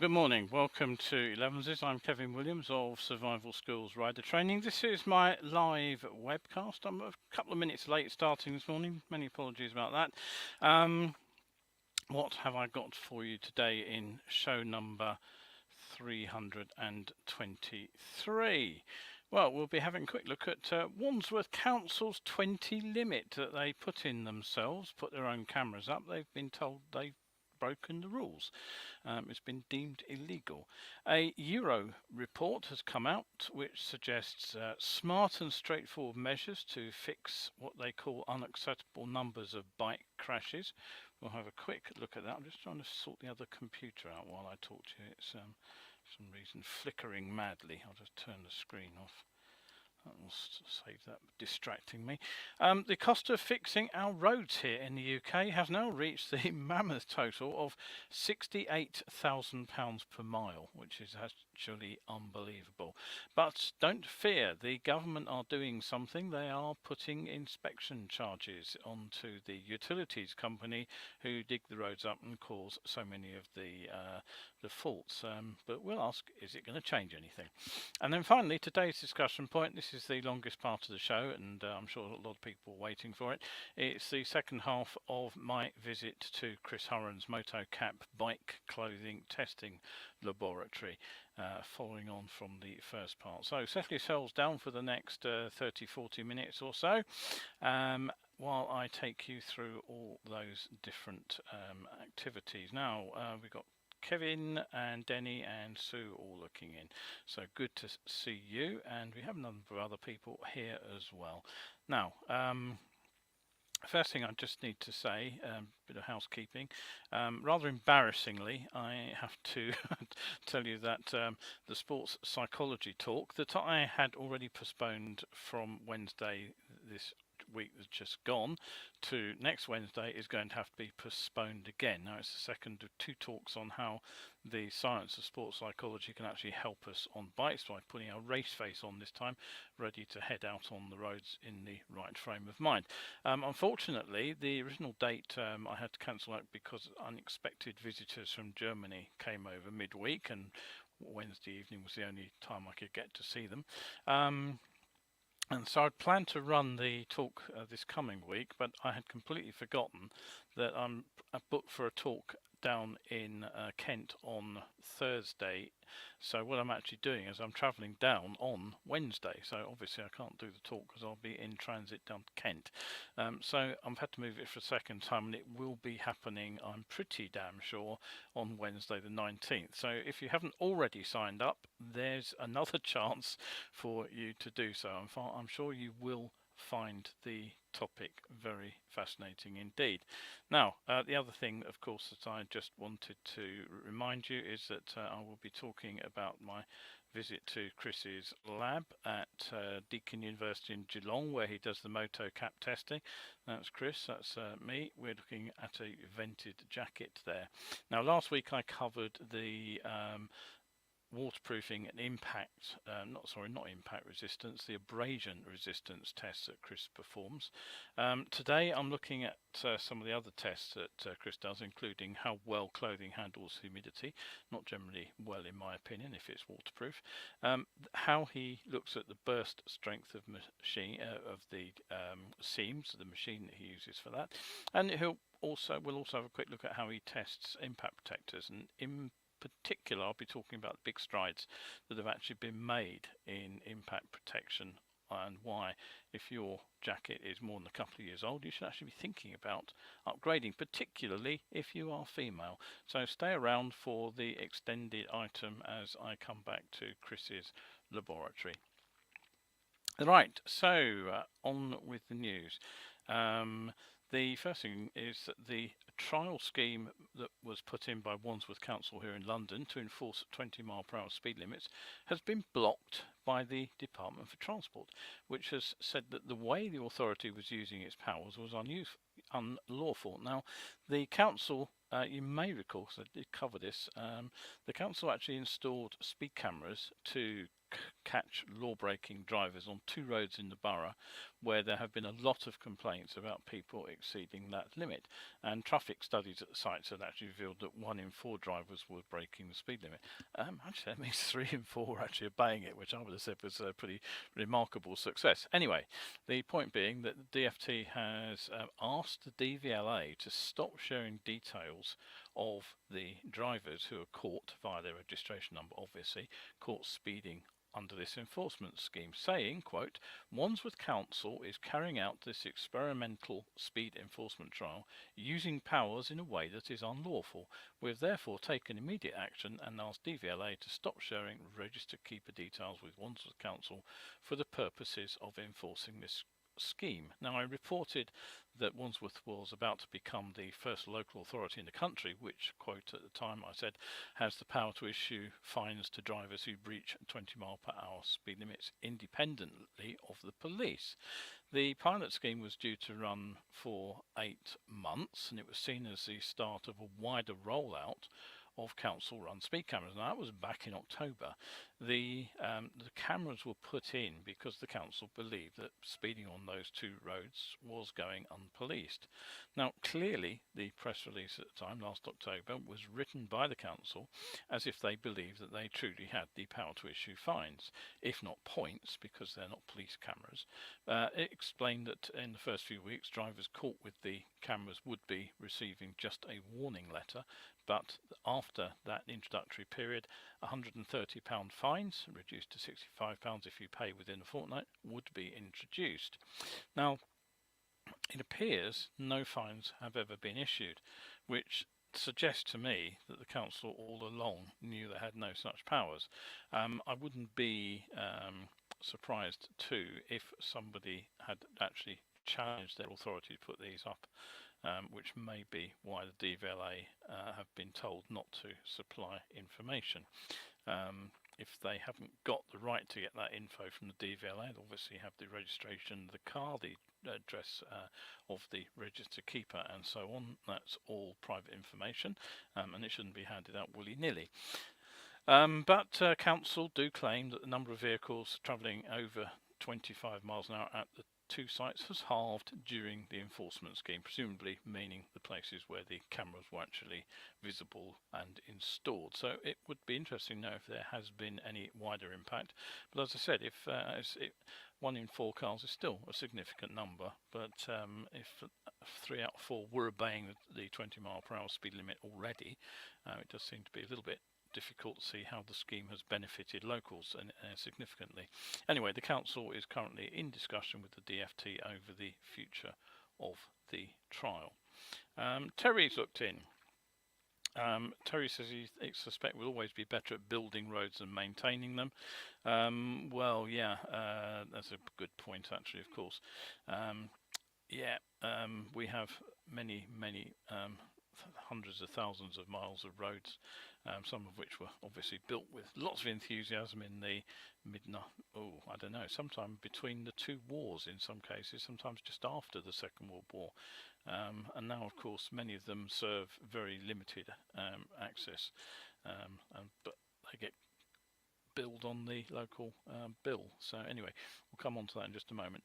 Good morning. Welcome to Elevenses. I'm Kevin Williams of Survival Skills Rider Training. This is my live webcast. I'm a couple of minutes late starting this morning. Many apologies about that. What have I got for you today in show number 323? Well, we'll be having a quick look at Wandsworth Council's 20 limit that they put in themselves, put their own cameras up. They've been told they've broken the rules. It's been deemed illegal. A Euro report has come out which suggests smart and straightforward measures to fix what they call unacceptable numbers of bike crashes. We'll have a quick look at that. I'm just trying to sort the other computer out while I talk to you. It's for some reason flickering madly. I'll just turn the screen off. That will save that distracting me. The cost of fixing our roads here in the UK has now reached the mammoth total of £68,000 per mile, which is actually unbelievable. But don't fear, the government are doing something. They are putting inspection charges onto the utilities company who dig the roads up and cause so many of the faults. But we'll ask, is it going to change anything? And then finally, today's discussion point. This is the longest part of the show, and I'm sure a lot of people are waiting for it. It's the second half of my visit to Chris Hurren's MotoCAP bike clothing testing laboratory, following on from the first part. So settle yourselves down for the next 30-40 minutes or so, while I take you through all those different activities. Now, we've got Kevin and Denny and Sue all looking in, so good to see you, and we have a number of other people here as well. Now, first thing I just need to say, a bit of housekeeping. Rather embarrassingly, I have to tell you that the sports psychology talk that I had already postponed from Wednesday this week that's just gone to next Wednesday is going to have to be postponed again. Now, it's the second of two talks on how the science of sports psychology can actually help us on bikes by putting our race face on this time, ready to head out on the roads in the right frame of mind. Unfortunately, the original date I had to cancel out because unexpected visitors from Germany came over midweek, and Wednesday evening was the only time I could get to see them. And so I'd planned to run the talk this coming week, but I had completely forgotten that I'm booked for a talk down in Kent on Thursday. So what I'm actually doing is I'm travelling down on Wednesday. So obviously I can't do the talk because I'll be in transit down to Kent. So I've had to move it for a second time, and it will be happening, I'm pretty damn sure, on Wednesday the 19th. So if you haven't already signed up, there's another chance for you to do so. I'm sure you will find the topic very fascinating indeed. Now, the other thing, of course, that I just wanted to remind you is that I will be talking about my visit to Chris's lab at Deakin University in Geelong, where he does the MotoCAP testing. That's Chris, that's me. We're looking at a vented jacket there. Now, last week I covered the waterproofing and impact, not impact resistance, the abrasion resistance tests that Chris performs. Today I'm looking at some of the other tests that Chris does, including how well clothing handles humidity, not generally well in my opinion if it's waterproof, how he looks at the burst strength of machine of the seams, the machine that he uses for that, and we'll also have a quick look at how he tests impact protectors, and in particular I'll be talking about big strides that have actually been made in impact protection, and why, if your jacket is more than a couple of years old, you should actually be thinking about upgrading, particularly if you are female. So stay around for the extended item as I come back to Chris's laboratory. Right, so on with the news. The first thing is that the trial scheme that was put in by Wandsworth Council here in London to enforce 20-mile-per-hour speed limits has been blocked by the Department for Transport, which has said that the way the authority was using its powers was unlawful. Now, the council, you may recall, because I did cover this, the council actually installed speed cameras to catch law-breaking drivers on 2 roads in the borough where there have been a lot of complaints about people exceeding that limit. And traffic studies at the sites had actually revealed that 1 in 4 drivers were breaking the speed limit. Actually, that means 3 in 4 were actually obeying it, which I would have said was a pretty remarkable success. Anyway, the point being that the DFT has asked the DVLA to stop sharing details of the drivers who are caught via their registration number, obviously, caught speeding under this enforcement scheme, saying, quote, Wandsworth Council is carrying out this experimental speed enforcement trial using powers in a way that is unlawful. We have therefore taken immediate action and asked DVLA to stop sharing register keeper details with Wandsworth Council for the purposes of enforcing this scheme. Now, I reported that Wandsworth was about to become the first local authority in the country which, quote, at the time I said, has the power to issue fines to drivers who breach 20-mile-per-hour speed limits independently of the police. The pilot scheme was due to run for 8 months, and it was seen as the start of a wider rollout of council-run speed cameras. Now, that was back in October. The cameras were put in because the council believed that speeding on those 2 roads was going unpoliced. Now, clearly, the press release at the time, last October, was written by the council as if they believed that they truly had the power to issue fines, if not points, because they're not police cameras. It explained that in the first few weeks, drivers caught with the cameras would be receiving just a warning letter, but after that introductory period, £130 fines, reduced to £65 if you pay within a fortnight, would be introduced. Now, it appears no fines have ever been issued, which suggests to me that the council all along knew they had no such powers. I wouldn't be surprised too if somebody had actually challenged their authority to put these up, which may be why the DVLA have been told not to supply information. If they haven't got the right to get that info from the DVLA, they obviously have the registration, the car, the address of the register keeper and so on. That's all private information, and it shouldn't be handed out willy-nilly. But council do claim that the number of vehicles travelling over 25 miles an hour at the 2 sites has halved during the enforcement scheme, presumably meaning the places where the cameras were actually visible and installed. So it would be interesting to know if there has been any wider impact. But as I said, if 1 in 4 cars is still a significant number, but if 3 out of 4 were obeying the 20-mile-per-hour speed limit already, it does seem to be a little bit difficult to see how the scheme has benefited locals significantly. Anyway, the council is currently in discussion with the DFT over the future of the trial. Terry's looked in. Terry says he suspects we'll always be better at building roads than maintaining them. Well, yeah, that's a good point actually, of course. We have many hundreds of thousands of miles of roads, some of which were obviously built with lots of enthusiasm in the sometime between the 2 wars in some cases, sometimes just after the Second World War. And now, of course, many of them serve very limited access, but they get billed on the local bill. So anyway, we'll come on to that in just a moment.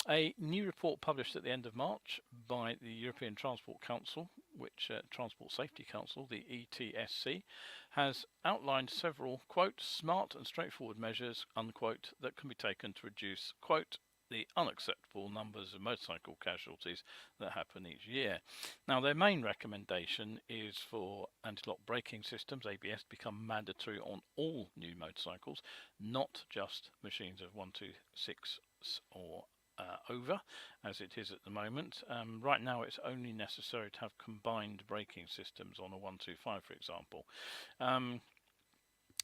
A new report published at the end of March by the European Transport Council, which Transport Safety Council, the ETSC, has outlined several, quote, smart and straightforward measures, unquote, that can be taken to reduce, quote, the unacceptable numbers of motorcycle casualties that happen each year. Now, their main recommendation is for anti-lock braking systems, ABS, to become mandatory on all new motorcycles, not just machines of 126 or over, as it is at the moment. Right now, it's only necessary to have combined braking systems on a 125, for example.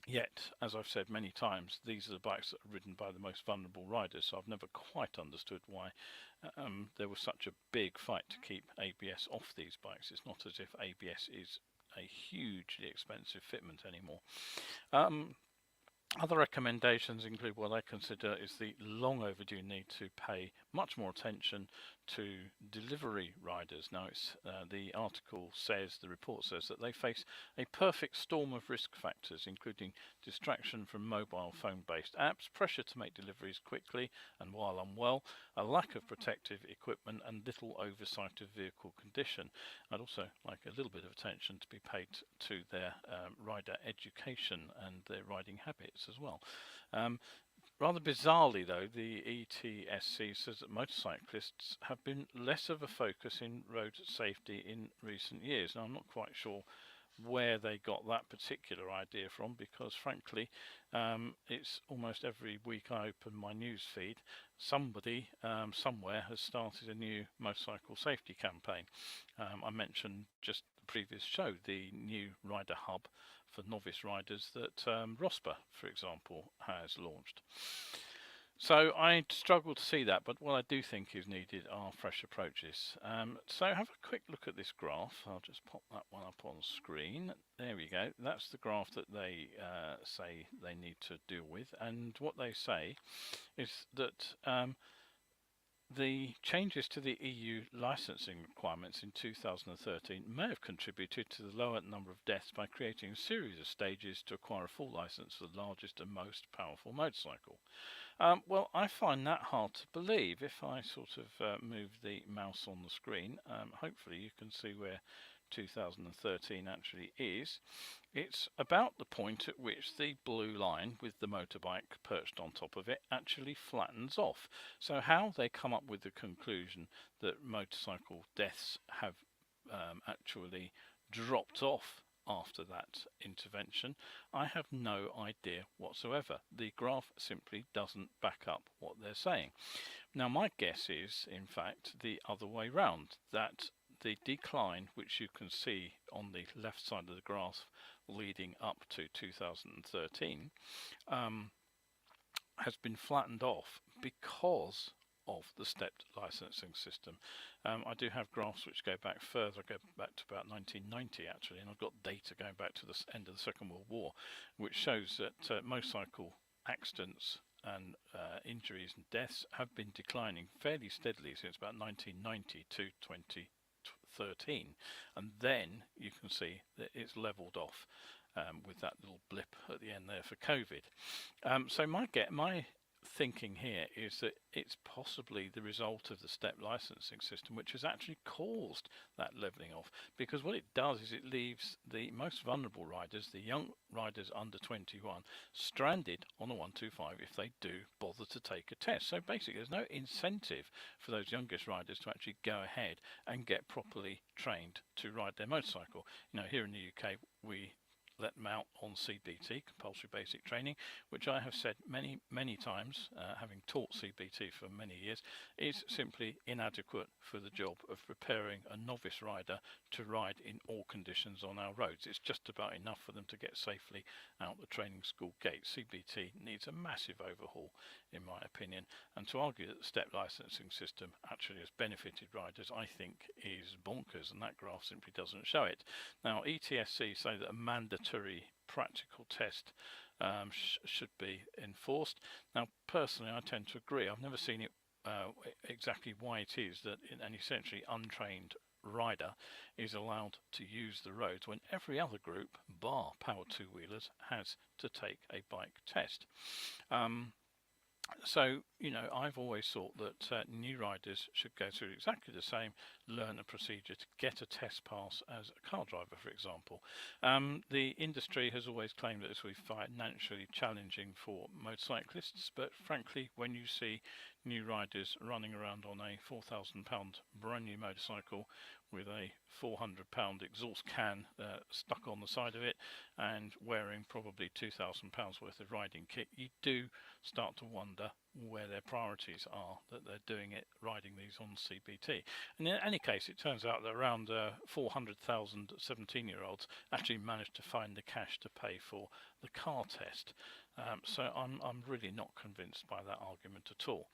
Yet, as I've said many times, these are the bikes that are ridden by the most vulnerable riders, so I've never quite understood why there was such a big fight to keep ABS off these bikes. It's not as if ABS is a hugely expensive fitment anymore. Other recommendations include what I consider is the long overdue need to pay much more attention to delivery riders. Now, the article says, the report says that they face a perfect storm of risk factors, including distraction from mobile phone-based apps, pressure to make deliveries quickly and while unwell, a lack of protective equipment, and little oversight of vehicle condition. I'd also like a little bit of attention to be paid to their rider education and their riding habits as well. Rather bizarrely, though, the ETSC says that motorcyclists have been less of a focus in road safety in recent years. Now, I'm not quite sure where they got that particular idea from, because frankly, it's almost every week I open my news feed, somebody somewhere has started a new motorcycle safety campaign. I mentioned just the previous show the new rider hub for novice riders that ROSPA, for example, has launched. So I struggle to see that, but what I do think is needed are fresh approaches. So have a quick look at this graph. I'll just pop that one up on screen. There we go. That's the graph that they say they need to deal with. And what they say is that the changes to the EU licensing requirements in 2013 may have contributed to the lower number of deaths by creating a series of stages to acquire a full license for the largest and most powerful motorcycle. Well, I find that hard to believe. If I sort of move the mouse on the screen, hopefully you can see where 2013 actually is. It's about the point at which the blue line with the motorbike perched on top of it actually flattens off. So how they come up with the conclusion that motorcycle deaths have actually dropped off after that intervention, I have no idea whatsoever. The graph simply doesn't back up what they're saying. Now, my guess is, in fact, the other way round, that the decline which you can see on the left side of the graph leading up to 2013 has been flattened off because of the stepped licensing system. I do have graphs which go back further, go back to about 1990 actually, and I've got data going back to the end of the Second World War, which shows that motorcycle accidents and injuries and deaths have been declining fairly steadily since about 1990 to 2013, and then you can see that it's leveled off with that little blip at the end there for COVID. So my thinking here is that it's possibly the result of the step licensing system which has actually caused that levelling off, because what it does is it leaves the most vulnerable riders, the young riders under 21, stranded on a 125 if they do bother to take a test. So basically there's no incentive for those youngest riders to actually go ahead and get properly trained to ride their motorcycle. You know, here in the UK we let them out on CBT, compulsory basic training, which I have said many times, having taught CBT for many years, is simply inadequate for the job of preparing a novice rider to ride in all conditions on our roads. It's just about enough for them to get safely out the training school gate. CBT needs a massive overhaul, in my opinion, and to argue that the step licensing system actually has benefited riders, I think, is bonkers, and that graph simply doesn't show it. Now, ETSC say that a mandatory practical test should be enforced. Now, personally, I tend to agree. I've never seen it exactly why it is that an essentially untrained rider is allowed to use the roads when every other group, bar powered two-wheelers, has to take a bike test. So, you know, I've always thought that new riders should go through exactly the same learner procedure to get a test pass as a car driver, for example. The industry has always claimed that this will be financially challenging for motorcyclists, but frankly, when you see new riders running around on a £4,000 brand new motorcycle with a £400 exhaust can stuck on the side of it and wearing probably £2,000 worth of riding kit, you do start to wonder where their priorities are, that they're doing it, riding these on CBT. And in any case, it turns out that around 400,000 17-year-olds actually managed to find the cash to pay for the car test. So I'm really not convinced by that argument at all.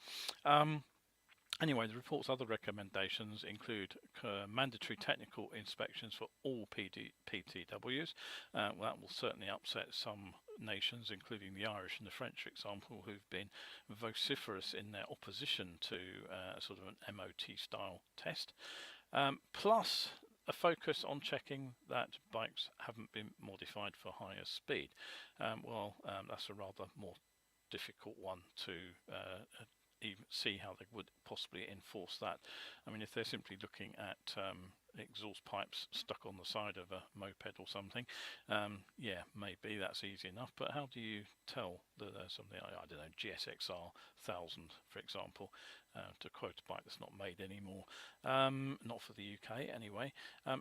Anyway, the report's other recommendations include mandatory technical inspections for all PTWs. Well, that will certainly upset some nations, including the Irish and the French, for example, who've been vociferous in their opposition to sort of an MOT style test, plus a focus on checking that bikes haven't been modified for higher speed. That's a rather more difficult one to even see how they would possibly enforce that. I mean, if they're simply looking at exhaust pipes stuck on the side of a moped or something, yeah, maybe that's easy enough. But how do you tell that there's something, I don't know, GSXR 1000, for example, to quote a bike that's not made anymore, not for the UK anyway?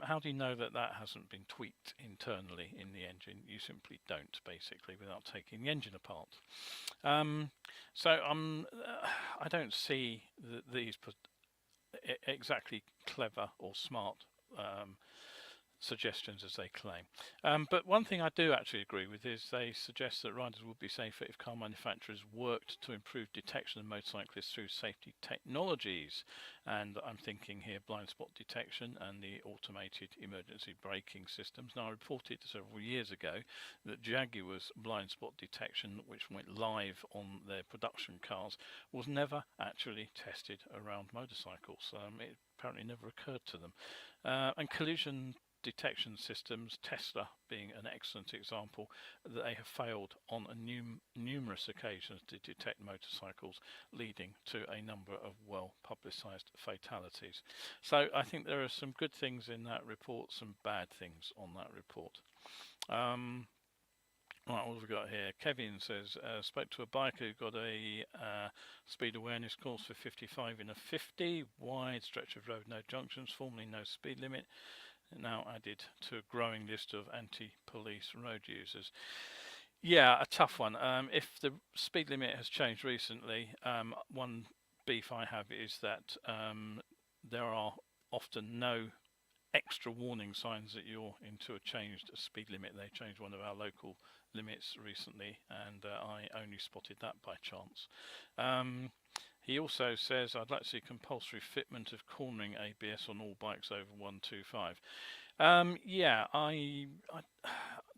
How do you know that that hasn't been tweaked internally in the engine? You simply don't, basically, without taking the engine apart. I don't see these exactly clever or smart suggestions as they claim. But one thing I do actually agree with is they suggest that riders would be safer if car manufacturers worked to improve detection of motorcyclists through safety technologies. And I'm thinking here blind spot detection and the automated emergency braking systems. Now, I reported several years ago that Jaguar's blind spot detection, which went live on their production cars, was never actually tested around motorcycles. It apparently never occurred to them. And collision detection systems, Tesla being an excellent example, that they have failed on numerous occasions to detect motorcycles, leading to a number of well publicised fatalities. So I think there are some good things in that report, some bad things on that report. Right, what have we got here? Kevin says, spoke to a biker who got a speed awareness course for 55 in a 50, wide stretch of road, no junctions, formerly no speed limit, now added to a growing list of anti-police road users. Yeah, a tough one. If the speed limit has changed recently, one beef I have is that there are often no extra warning signs that you're into a changed speed limit. They changed one of our local limits recently, and I only spotted that by chance. He also says, I'd like to see compulsory fitment of cornering ABS on all bikes over 125. Yeah,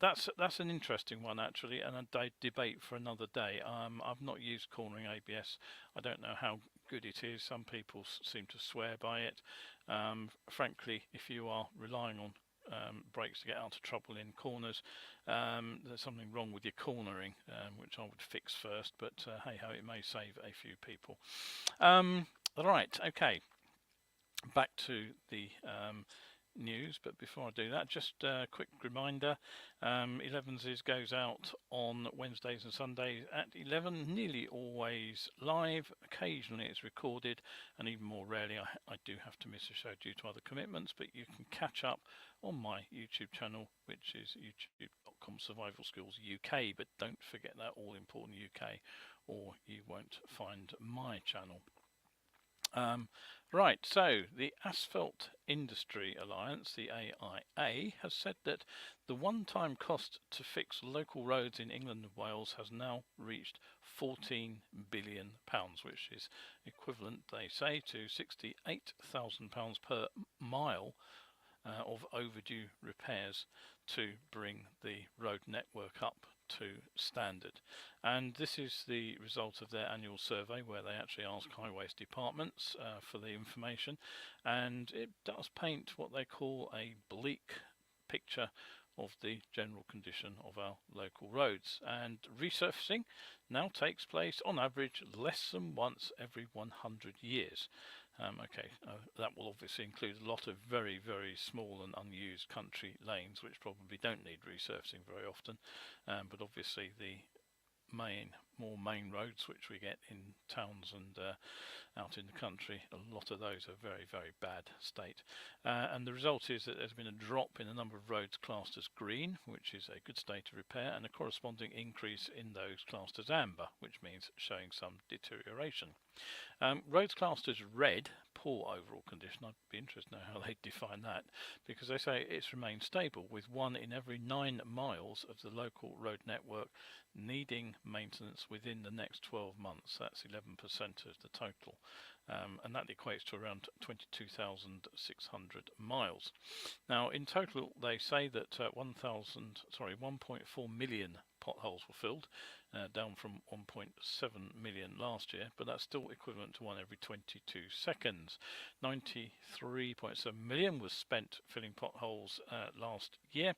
that's an interesting one actually, and a debate for another day. I've not used cornering ABS. I don't know how good it is. Some people seem to swear by it. Frankly, if you are relying on brakes to get out of trouble in corners, there's something wrong with your cornering, which I would fix first, but hey ho, it may save a few people. Right, okay, back to the news, but before I do that, just a quick reminder, Elevenses goes out on Wednesdays and Sundays at 11, nearly always live. Occasionally it's recorded, and even more rarely I do have to miss a show due to other commitments, but you can catch up on my YouTube channel, which is youtube.com Survival Skills UK, but don't forget that all important UK, or you won't find my channel. Right, so the Asphalt Industry Alliance, the AIA, has said that the one-time cost to fix local roads in England and Wales has now reached £14 billion, which is equivalent, they say, to £68,000 per mile of overdue repairs to bring the road network up to standard. And this is the result of their annual survey, where they actually ask highways departments for the information, and it does paint what they call a bleak picture of the general condition of our local roads. And resurfacing now takes place on average less than once every 100 years. That will obviously include a lot of very, very small and unused country lanes, which probably don't need resurfacing very often, but obviously the more main roads which we get in towns and out in the country, a lot of those are very, very bad state, and the result is that there's been a drop in the number of roads classed as green, which is a good state of repair, and a corresponding increase in those classed as amber, which means showing some deterioration. Roads classed as red, poor overall condition. I'd be interested to know how they define that, because they say it's remained stable, with 1 in every 9 miles of the local road network needing maintenance within the next 12 months. That's 11% of the total, and that equates to around 22,600 miles. Now, in total, they say that 1.4 million potholes were filled, down from 1.7 million last year, but that's still equivalent to one every 22 seconds. 93.7 million was spent filling potholes last year,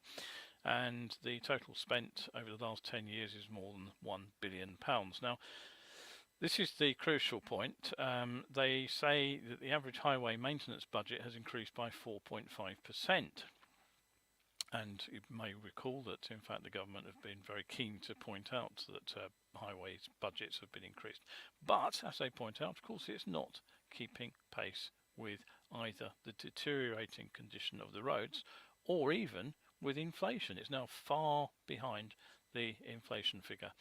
and the total spent over the last 10 years is more than £1 billion. Now, this is the crucial point. They say that the average highway maintenance budget has increased by 4.5%. And you may recall that, in fact, the government have been very keen to point out that highways budgets have been increased. But, as they point out, of course, it's not keeping pace with either the deteriorating condition of the roads or even with inflation. It's now far behind the inflation figure.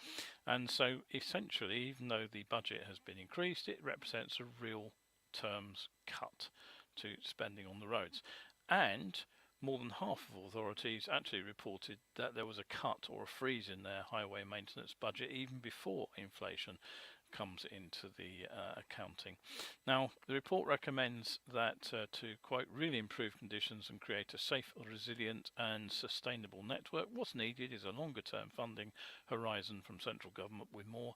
And so, essentially, even though the budget has been increased, it represents a real terms cut to spending on the roads. And more than half of authorities actually reported that there was a cut or a freeze in their highway maintenance budget even before inflation comes into the accounting. Now, the report recommends that to, quote, really improve conditions and create a safe, resilient and sustainable network, what's needed is a longer term funding horizon from central government with more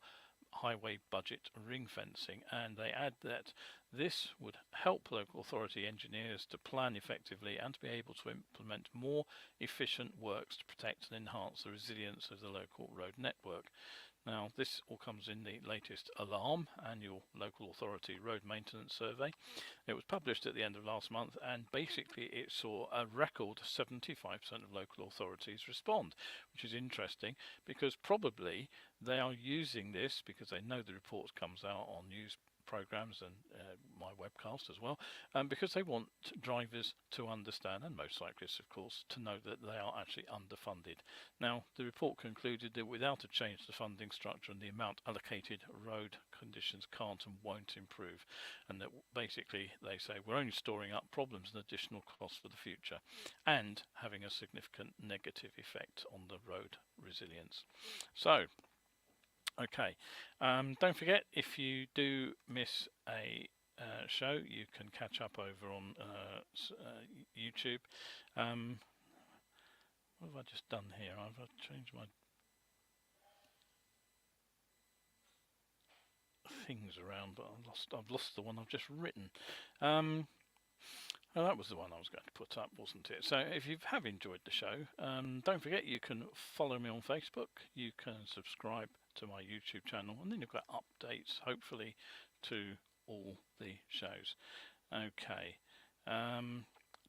highway budget ring fencing, and they add that this would help local authority engineers to plan effectively and to be able to implement more efficient works to protect and enhance the resilience of the local road network. Now, this all comes in the latest ALARM, Annual Local Authority Road Maintenance Survey. It was published at the end of last month, and basically it saw a record 75% of local authorities respond, which is interesting because probably they are using this because they know the report comes out on news programs and my webcast as well, because they want drivers to understand, and motorcyclists of course, to know that they are actually underfunded. Now, the report concluded that without a change to the funding structure and the amount allocated, road conditions can't and won't improve, and that basically they say we're only storing up problems and additional costs for the future and having a significant negative effect on the road resilience. So okay, don't forget, if you do miss a show, you can catch up over on YouTube. What have I just done here? I've changed my things around, but I've lost the one I've just written. Well, that was the one I was going to put up, wasn't it? So if you have enjoyed the show, don't forget you can follow me on Facebook, you can subscribe to my YouTube channel, and then you've got updates, hopefully, to all the shows. Okay.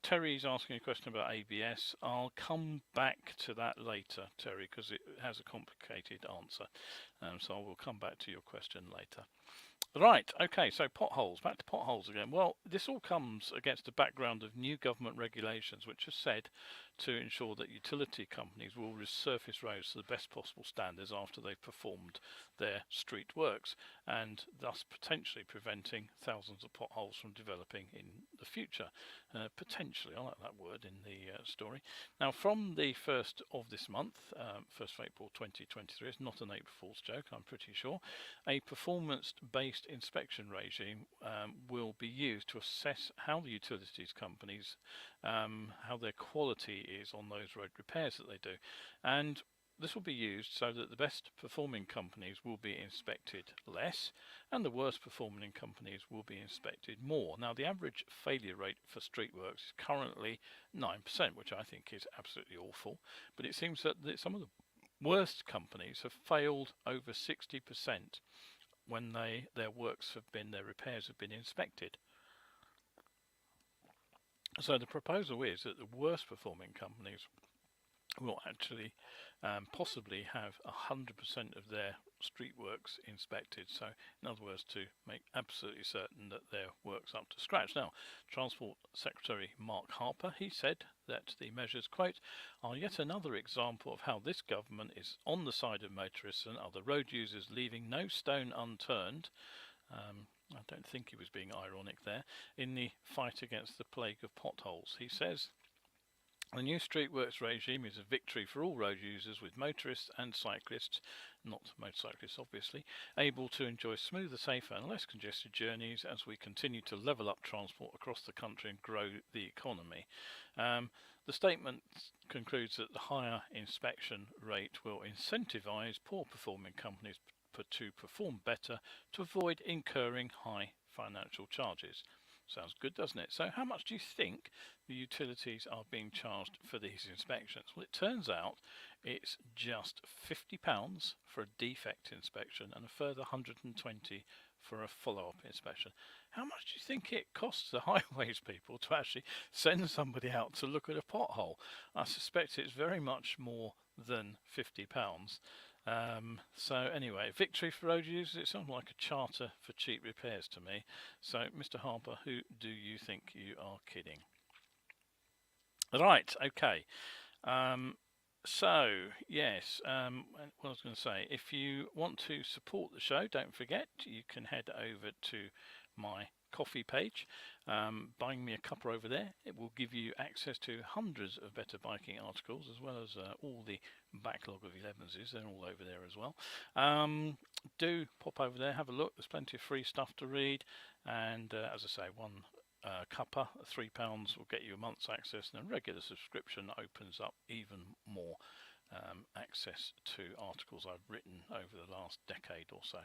Terry's asking a question about ABS. I'll come back to that later, Terry, because it has a complicated answer. So I will come back to your question later. Right, okay, so potholes, back to potholes again. Well, this all comes against the background of new government regulations which are said to ensure that utility companies will resurface roads to the best possible standards after they've performed their street works, and thus potentially preventing thousands of potholes from developing in the future. Potentially, I like that word in the story. Now, from the 1st of this month, 1st of April 2023, it's not an April Fool's joke, I'm pretty sure, a performance-based inspection regime will be used to assess how the utilities companies, how their quality is on those road repairs that they do. And this will be used so that the best performing companies will be inspected less and the worst performing companies will be inspected more. Now, the average failure rate for street works is currently 9%, which I think is absolutely awful, but it seems that some of the worst companies have failed over 60% when their repairs have been inspected. So the proposal is that the worst performing companies will actually possibly have 100% of their street works inspected. So in other words, to make absolutely certain that their work's up to scratch. Now, Transport Secretary Mark Harper, he said that the measures, quote, are yet another example of how this government is on the side of motorists and other road users, leaving no stone unturned. I don't think he was being ironic there, in the fight against the plague of potholes. He says, the new streetworks regime is a victory for all road users, with motorists and cyclists, not motorcyclists obviously, able to enjoy smoother, safer and less congested journeys as we continue to level up transport across the country and grow the economy. The statement concludes that the higher inspection rate will incentivise poor performing companies to perform better to avoid incurring high financial charges. Sounds good, doesn't it? So how much do you think the utilities are being charged for these inspections? Well, it turns out it's just £50 for a defect inspection and a further 120 for a follow-up inspection. How much do you think it costs the highways people to actually send somebody out to look at a pothole? I suspect it's very much more than £50. So anyway, victory for road users. It sounds like a charter for cheap repairs to me. So Mr. Harper, who do you think you are kidding? Right, okay. So yes, what I was going to say, if you want to support the show, don't forget you can head over to my coffee page, buying me a cuppa over there. It will give you access to hundreds of better biking articles, as well as all the backlog of 11s. They're all over there as well. Do pop over there, have a look. There's plenty of free stuff to read, and as I say, one cuppa, £3 will get you a month's access, and a regular subscription opens up even more access to articles I've written over the last decade or so.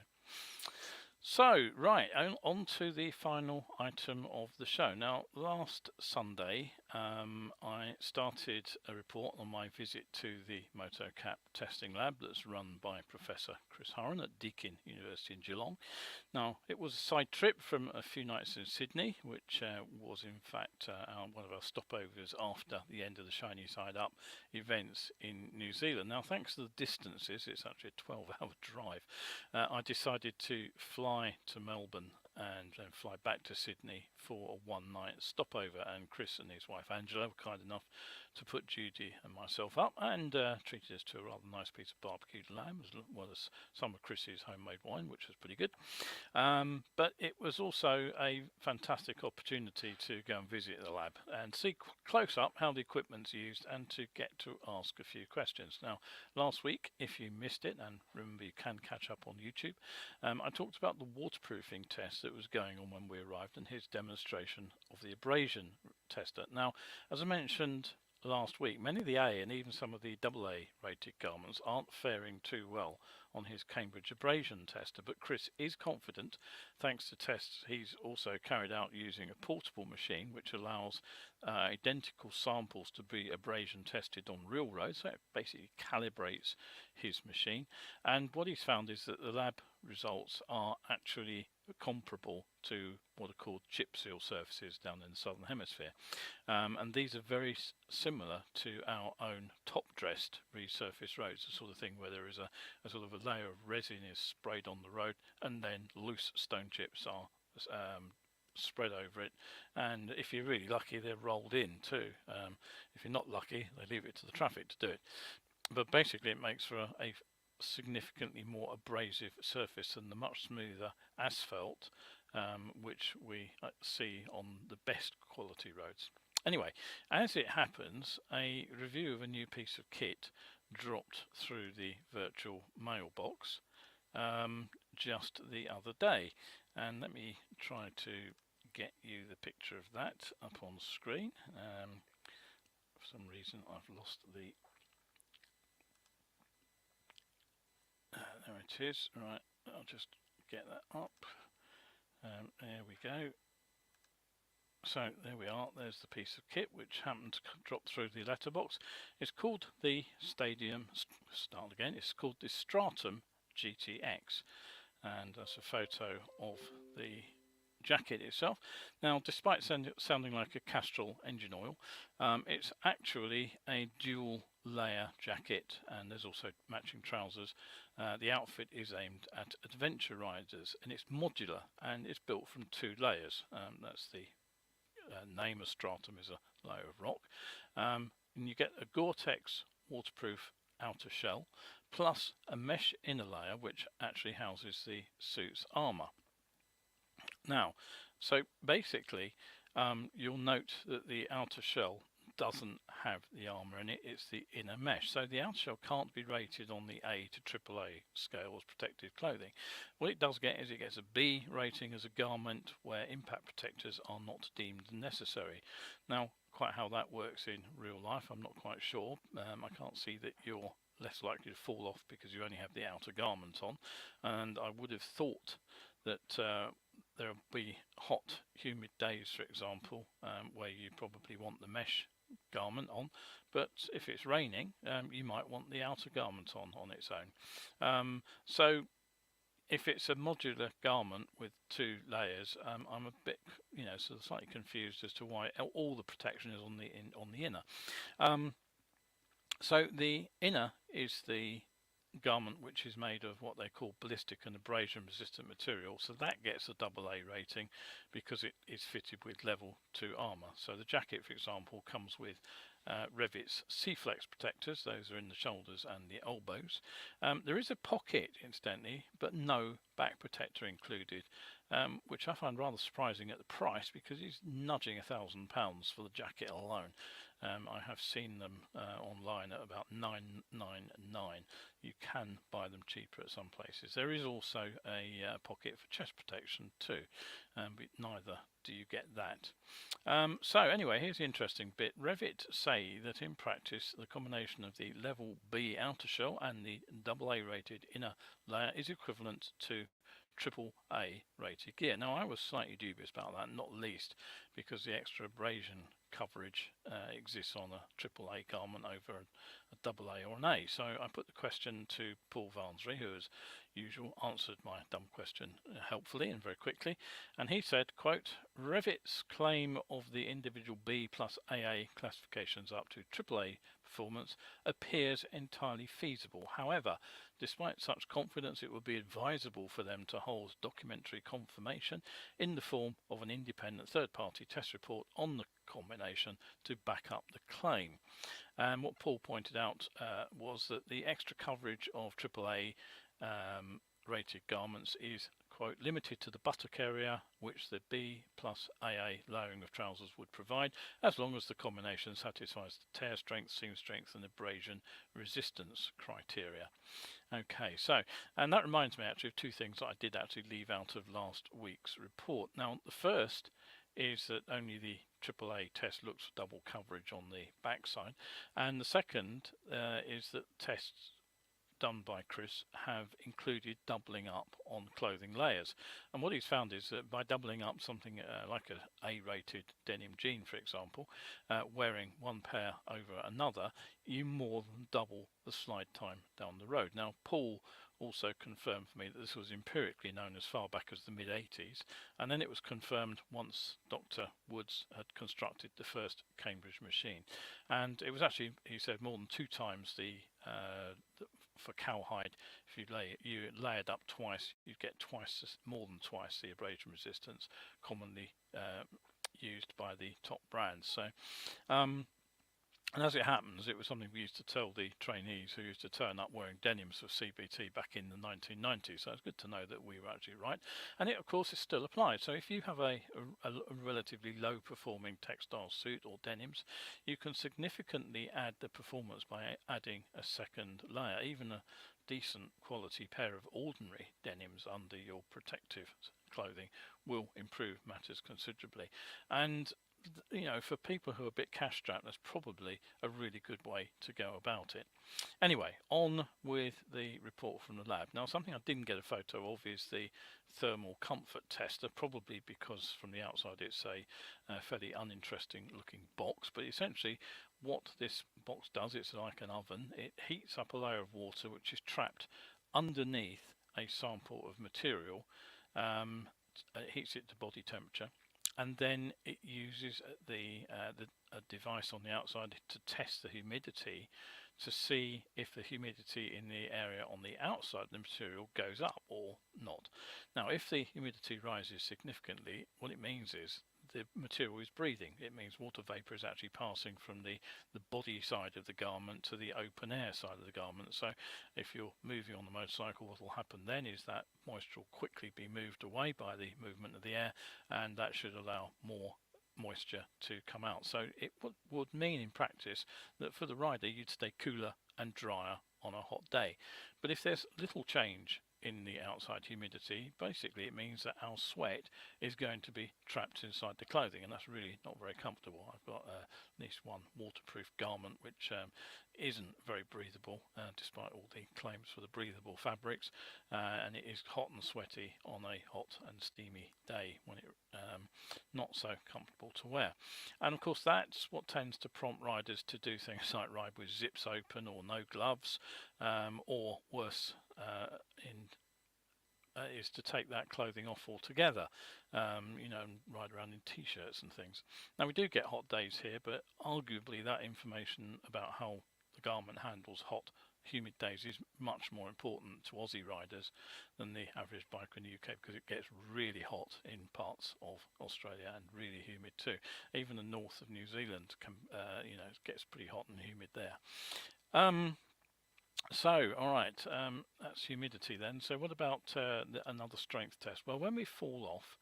So, right, on to the final item of the show. Now, last Sunday, I started a report on my visit to the MotoCAP testing lab that's run by Professor Chris Hurren at Deakin University in Geelong. Now, it was a side trip from a few nights in Sydney, which was in fact one of our stopovers after the end of the Shiny Side Up events in New Zealand. Now, thanks to the distances, it's actually a 12-hour drive, I decided to fly to Melbourne and then fly back to Sydney for a one-night stopover, and Chris and his wife Angela were kind enough to put Judy and myself up and treated us to a rather nice piece of barbecued lamb, as well as some of Chris's homemade wine, which was pretty good. But it was also a fantastic opportunity to go and visit the lab and see close up how the equipment's used and to get to ask a few questions. Now, last week, if you missed it, and remember you can catch up on YouTube, I talked about the waterproofing test that was going on when we arrived and his demonstration of the abrasion tester. Now, as I mentioned last week, many of the A and even some of the AA rated garments aren't faring too well on his Cambridge abrasion tester, but Chris is confident, thanks to tests he's also carried out using a portable machine which allows identical samples to be abrasion tested on real roads. So it basically calibrates his machine, and what he's found is that the lab results are actually comparable to what are called chip seal surfaces down in the southern hemisphere, and these are very similar to our own top dressed resurfaced roads, the sort of thing where there is a sort of a layer of resin is sprayed on the road and then loose stone chips are spread over it, and if you're really lucky they're rolled in too. If you're not lucky, they leave it to the traffic to do it, but basically it makes for a significantly more abrasive surface than the much smoother asphalt which we see on the best quality roads. Anyway, as it happens, a review of a new piece of kit dropped through the virtual mailbox just the other day, and let me try to get you the picture of that up on screen. For some reason I've lost the there it is. Right, I'll just get that up. There we go. So there we are. There's the piece of kit which happened to drop through the letterbox. It's called the It's called the Stratum GTX, and that's a photo of the jacket itself. Now, despite sounding like a Castrol engine oil, it's actually a dual layer jacket, and there's also matching trousers. The outfit is aimed at adventure riders, and it's modular and it's built from 2 layers. That's the name of Stratum, is a layer of rock, and you get a Gore-Tex waterproof outer shell plus a mesh inner layer which actually houses the suit's armour. Now, so basically you'll note that the outer shell doesn't have the armour in it, it's the inner mesh. So the outer shell can't be rated on the A to AAA scale as protective clothing. What it does get is it gets a B rating as a garment where impact protectors are not deemed necessary. Now, quite how that works in real life. I'm not quite sure. I can't see that you're less likely to fall off because you only have the outer garment on, and I would have thought that there'll be hot, humid days, for example, where you probably want the mesh garment on, but if it's raining, you might want the outer garment on its own. So if it's a modular garment with 2 layers, I'm a bit, sort of slightly confused as to why all the protection is on the inner. So the inner is the garment which is made of what they call ballistic and abrasion resistant material, so that gets a AA rating because it is fitted with level 2 armour. So the jacket, for example, comes with Revit's C-Flex protectors. Those are in the shoulders and the elbows. There is a pocket, incidentally, but no back protector included, which I find rather surprising at the price because it's nudging £1,000 for the jacket alone. I have seen them online at about $999. You can buy them cheaper at some places. There is also a pocket for chest protection too, but neither do you get that. So anyway, here's the interesting bit. Revit say that in practice the combination of the level B outer shell and the AA rated inner layer is equivalent to AAA rated gear. Now I was slightly dubious about that, not least because the extra abrasion coverage exists on a AAA garment over a AA or an A. So I put the question to Paul Varnsry, who as usual answered my dumb question helpfully and very quickly, and he said, quote, Revit's claim of the individual B plus AA classifications up to AAA performance appears entirely feasible. However, despite such confidence, it would be advisable for them to hold documentary confirmation in the form of an independent third-party test report on the combination to back up the claim. And what Paul pointed out was that the extra coverage of AAA rated garments is, quote, limited to the buttock area, which the B plus AA layering of trousers would provide, as long as the combination satisfies the tear strength, seam strength and abrasion resistance criteria. Okay, so, and that reminds me actually of 2 things that I did actually leave out of last week's report. Now, the first is that only the AAA test looks for double coverage on the backside, and the second is that tests done by Chris have included doubling up on clothing layers, and what he's found is that by doubling up something like a A-rated denim jean, for example, wearing one pair over another, you more than double the slide time down the road. Now Paul also confirmed for me that this was empirically known as far back as the mid-80s, and then it was confirmed once Dr. Woods had constructed the first Cambridge machine, and it was actually, he said, more than 2 times the for cowhide. If you layered up twice, you'd get more than twice the abrasion resistance commonly used by the top brands. So and as it happens, it was something we used to tell the trainees who used to turn up wearing denims for CBT back in the 1990s. So it's good to know that we were actually right. And it, of course, is still applied. So if you have a relatively low performing textile suit or denims, you can significantly add the performance by adding a second layer. Even a decent quality pair of ordinary denims under your protective clothing will improve matters considerably. And for people who are a bit cash strapped, that's probably a really good way to go about it. Anyway, on with the report from the lab. Now, something I didn't get a photo of is the thermal comfort tester, probably because from the outside it's a fairly uninteresting looking box, but essentially what this box does, it's like an oven. It heats up a layer of water which is trapped underneath a sample of material. It heats it to body temperature, and then it uses a device on the outside to test the humidity to see if the humidity in the area on the outside of the material goes up or not. Now, if the humidity rises significantly, what it means is the material is breathing. It means water vapor is actually passing from the body side of the garment to the open air side of the garment. So if you're moving on the motorcycle, what will happen then is that moisture will quickly be moved away by the movement of the air, and that should allow more moisture to come out. So it would mean in practice that for the rider you'd stay cooler and drier on a hot day. But if there's little change in the outside humidity, basically it means that our sweat is going to be trapped inside the clothing, and that's really not very comfortable. I've got at least one waterproof garment which isn't very breathable, despite all the claims for the breathable fabrics, and it is hot and sweaty on a hot and steamy day when it not so comfortable to wear. And of course that's what tends to prompt riders to do things like ride with zips open or no gloves, or worse, is to take that clothing off altogether, you know, and ride around in t-shirts and things. Now we do get hot days here, but arguably that information about how the garment handles hot, humid days is much more important to Aussie riders than the average biker in the UK, because it gets really hot in parts of Australia and really humid too. Even the north of New Zealand can, you know, it gets pretty hot and humid there. So, all right, that's humidity then. So what about another strength test? Well, when we fall off,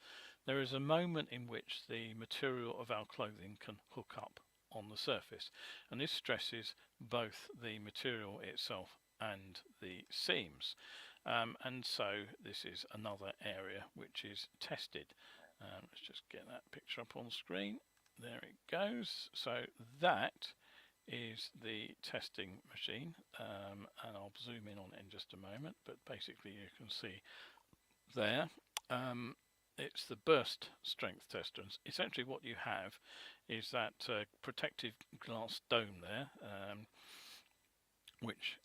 there is a moment in which the material of our clothing can hook up on the surface, and this stresses both the material itself and the seams. And so this is another area which is tested. Let's just get that picture up on screen. There it goes. So that is the testing machine, and I'll zoom in on it in just a moment, but basically you can see there, it's the burst strength tester. And essentially what you have is that protective glass dome there, which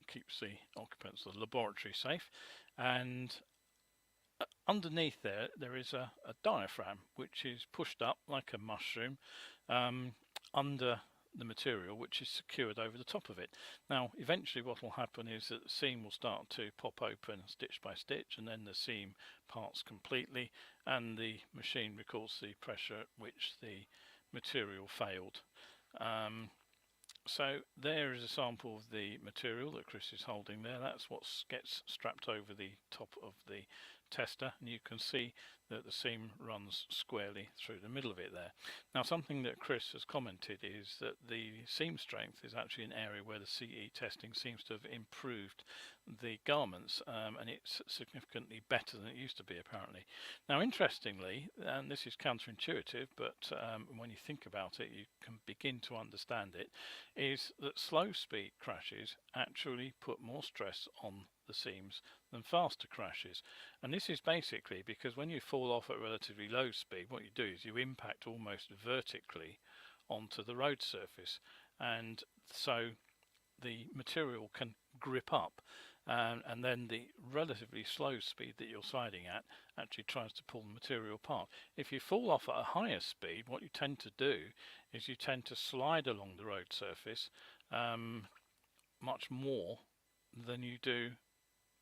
keeps the occupants of the laboratory safe, and underneath there is a diaphragm which is pushed up like a mushroom under the material, which is secured over the top of it. Now eventually what will happen is that the seam will start to pop open stitch by stitch, and then the seam parts completely and the machine records the pressure at which the material failed. So there is a sample of the material that Chris is holding there. That's what gets strapped over the top of the tester, and you can see that the seam runs squarely through the middle of it there. Now something that Chris has commented is that the seam strength is actually an area where the CE testing seems to have improved the garments, and it's significantly better than it used to be apparently. Now interestingly, and this is counterintuitive, but when you think about it you can begin to understand it, is that slow speed crashes actually put more stress on the seams than faster crashes. And this is basically because when you fall off at relatively low speed, what you do is you impact almost vertically onto the road surface, and so the material can grip up, and then the relatively slow speed that you're sliding at actually tries to pull the material apart. If you fall off at a higher speed, what you tend to do is you tend to slide along the road surface much more than you do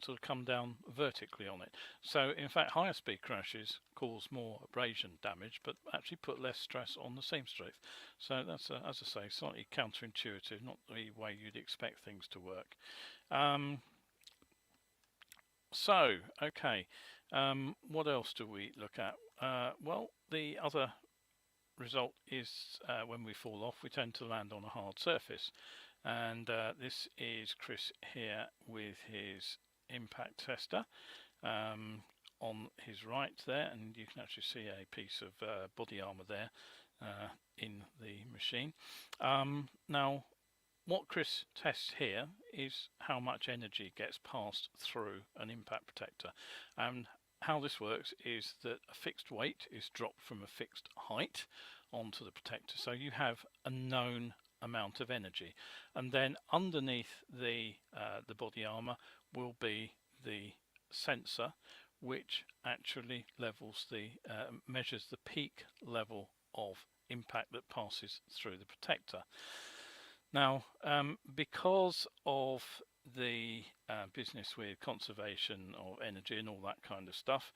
sort of come down vertically on it. So in fact higher speed crashes cause more abrasion damage but actually put less stress on the seam strength. So that's as I say, slightly counterintuitive, not the way you'd expect things to work. So okay, what else do we look at? Well, the other result is when we fall off we tend to land on a hard surface, and this is Chris here with his impact tester on his right there, and you can actually see a piece of body armor there in the machine. Now what Chris tests here is how much energy gets passed through an impact protector, and how this works is that a fixed weight is dropped from a fixed height onto the protector, so you have a known amount of energy, and then underneath the body armor will be the sensor which actually levels the measures the peak level of impact that passes through the protector. Now because of the business with conservation of energy and all that kind of stuff,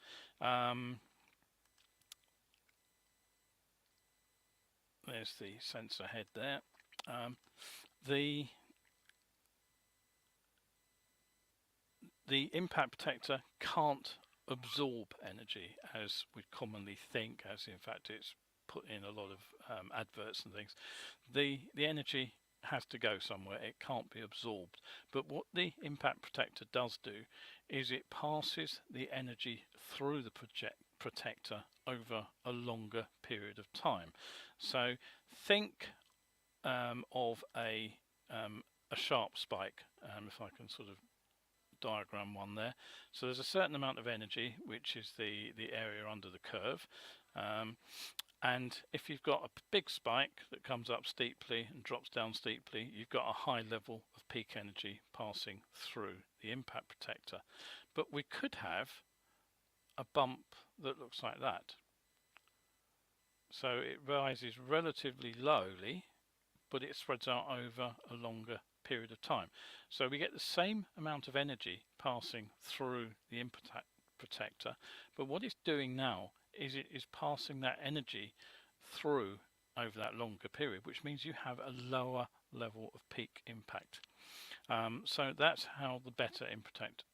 there's the sensor head there. The impact protector can't absorb energy as we commonly think, as in fact it's put in a lot of adverts and things. The energy has to go somewhere, it can't be absorbed. But what the impact protector does do is it passes the energy through the protector over a longer period of time. So think of a sharp spike, if I can sort of diagram one there. So there's a certain amount of energy, which is the area under the curve, and if you've got a big spike that comes up steeply and drops down steeply, you've got a high level of peak energy passing through the impact protector. But we could have a bump that looks like that. So it rises relatively lowly, but it spreads out over a longer period of time. So we get the same amount of energy passing through the impact protector, but what it's doing now is it is passing that energy through over that longer period, which means you have a lower level of peak impact. So that's how the better impact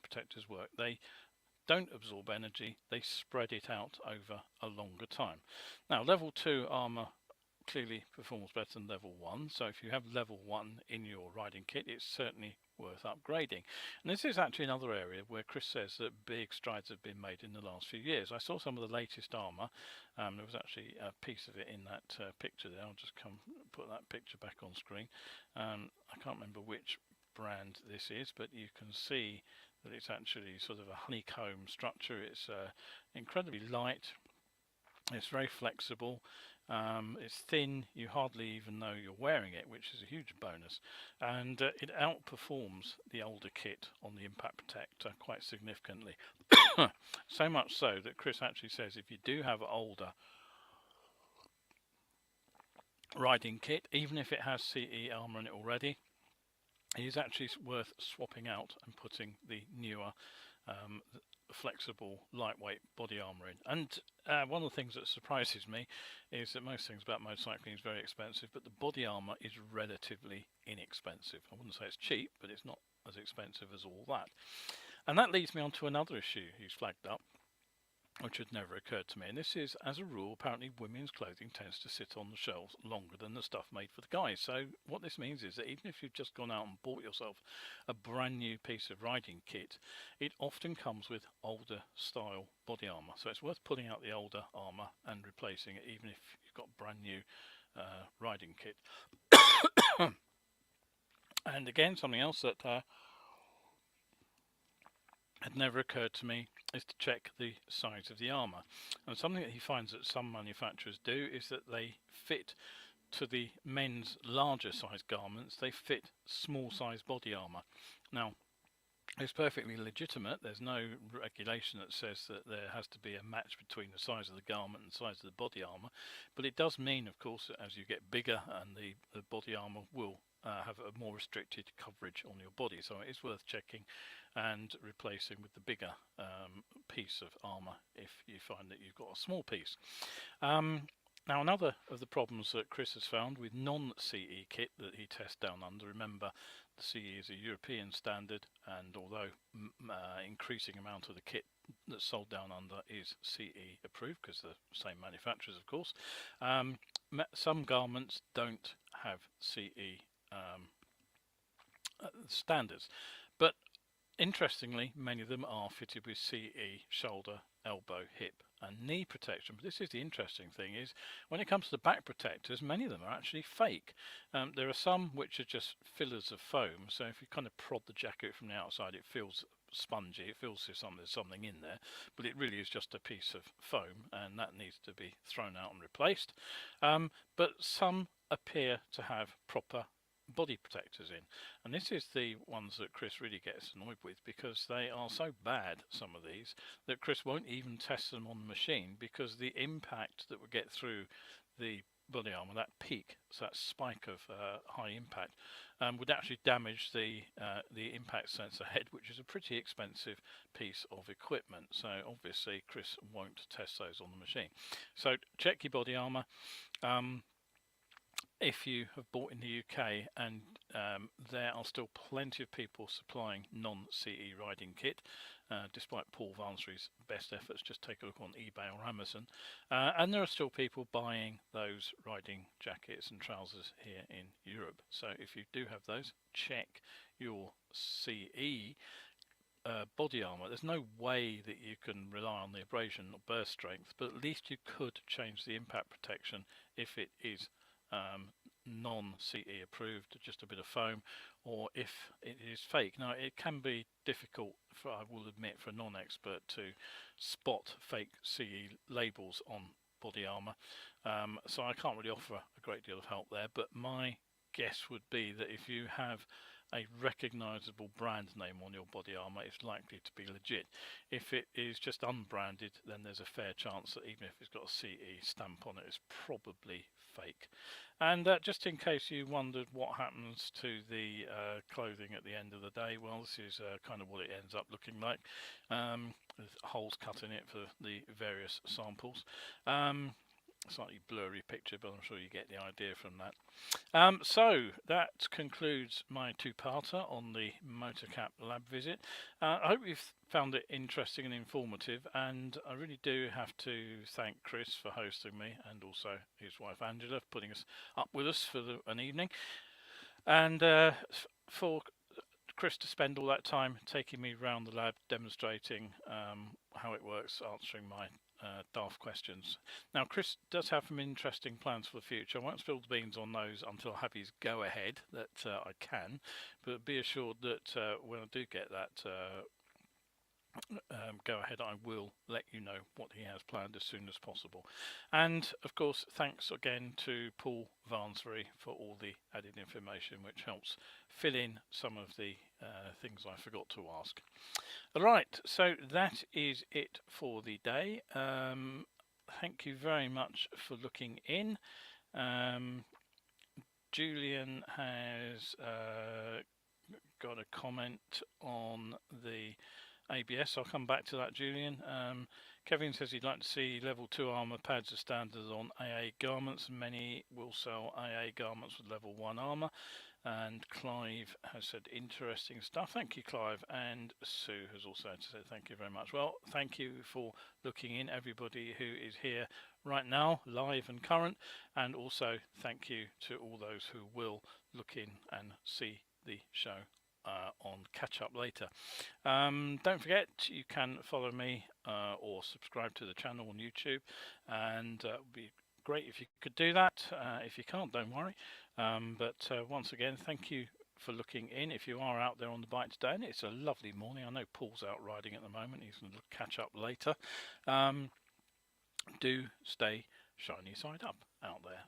protectors work. They don't absorb energy, they spread it out over a longer time. Now, level 2 armour clearly performs better than level 1, so if you have level 1 in your riding kit, it's certainly worth upgrading. And this is actually another area where Chris says that big strides have been made in the last few years. I saw some of the latest armour. There was actually a piece of it in that picture there. I'll just come put that picture back on screen. I can't remember which brand this is, but you can see that it's actually sort of a honeycomb structure. It's incredibly light, it's very flexible, it's thin, you hardly even know you're wearing it, which is a huge bonus, and it outperforms the older kit on the impact protector quite significantly. So much so that Chris actually says if you do have an older riding kit, even if it has CE armour in it already, it is actually worth swapping out and putting the newer flexible lightweight body armour in. And one of the things that surprises me is that most things about motorcycling is very expensive, but the body armour is relatively inexpensive. I wouldn't say it's cheap, but it's not as expensive as all that. And that leads me on to another issue he's flagged up, which had never occurred to me, and this is, as a rule, apparently women's clothing tends to sit on the shelves longer than the stuff made for the guys. So what this means is that even if you've just gone out and bought yourself a brand new piece of riding kit, it often comes with older style body armour. So it's worth pulling out the older armour and replacing it, even if you've got brand new riding kit. And again, something else that had never occurred to me is to check the size of the armour. And something that he finds that some manufacturers do is that they fit to the men's larger size garments, they fit small size body armour. Now, it's perfectly legitimate. There's no regulation that says that there has to be a match between the size of the garment and the size of the body armour, but it does mean, of course, that as you get bigger and the body armour will have a more restricted coverage on your body, so it is worth checking and replacing with the bigger piece of armour if you find that you've got a small piece. Now, another of the problems that Chris has found with non-CE kit that he tests down under, remember the CE is a European standard, and although increasing amount of the kit that's sold down under is CE approved, because the same manufacturers, of course, some garments don't have CE standards, but interestingly many of them are fitted with CE shoulder, elbow, hip and knee protection. But this is the interesting thing, is when it comes to the back protectors, many of them are actually fake. There are some which are just fillers of foam, so if you kind of prod the jacket from the outside it feels spongy, it feels as if there's something in there, but it really is just a piece of foam, and that needs to be thrown out and replaced. But some appear to have proper body protectors in, and this is the ones that Chris really gets annoyed with, because they are so bad, some of these, that Chris won't even test them on the machine, because the impact that would get through the body armour, that peak, so that spike of high impact, would actually damage the impact sensor head, which is a pretty expensive piece of equipment. So obviously Chris won't test those on the machine. So check your body armour. If you have bought in the UK, and there are still plenty of people supplying non-CE riding kit, despite Paul Vansry's best efforts. Just take a look on eBay or Amazon, and there are still people buying those riding jackets and trousers here in Europe. So if you do have those, check your CE body armour. There's no way that you can rely on the abrasion or burst strength, but at least you could change the impact protection if it is non-CE approved, just a bit of foam, or if it is fake. Now, it can be difficult, I will admit, for a non-expert to spot fake CE labels on body armour, so I can't really offer a great deal of help there, but my guess would be that if you have a recognisable brand name on your body armour, it's likely to be legit. If it is just unbranded, then there's a fair chance that even if it's got a CE stamp on it, it's probably fake. And just in case you wondered what happens to the clothing at the end of the day, well, this is kind of what it ends up looking like. There's holes cut in it for the various samples. Slightly blurry picture, but I'm sure you get the idea from that. So that concludes my two-parter on the MotoCAP lab visit. I hope you've found it interesting and informative, and I really do have to thank Chris for hosting me, and also his wife Angela for putting us up with us for an evening, and for Chris to spend all that time taking me around the lab, demonstrating how it works, answering my daft questions. Now, Chris does have some interesting plans for the future. I won't spill the beans on those until I have his go ahead that I can, but be assured that when I do get that go ahead, I will let you know what he has planned as soon as possible. And of course, thanks again to Paul Wandsworth for all the added information, which helps fill in some of the things I forgot to ask. Right, so that is it for the day. Thank you very much for looking in. Julian has got a comment on the ABS. I'll come back to that, Julian. Kevin says he'd like to see level 2 armour pads as standard on AA garments. Many will sell AA garments with level 1 armour. And Clive has said interesting stuff. Thank you, Clive. And Sue has also said thank you very much. Well, thank you for looking in, everybody who is here right now, live and current. And also thank you to all those who will look in and see the show on catch up later. Don't forget, you can follow me or subscribe to the channel on YouTube, and it would be great if you could do that. If you can't, don't worry. But once again, thank you for looking in. If you are out there on the bike today, and it's a lovely morning, I know Paul's out riding at the moment, he's going to catch up later. Do stay shiny side up out there.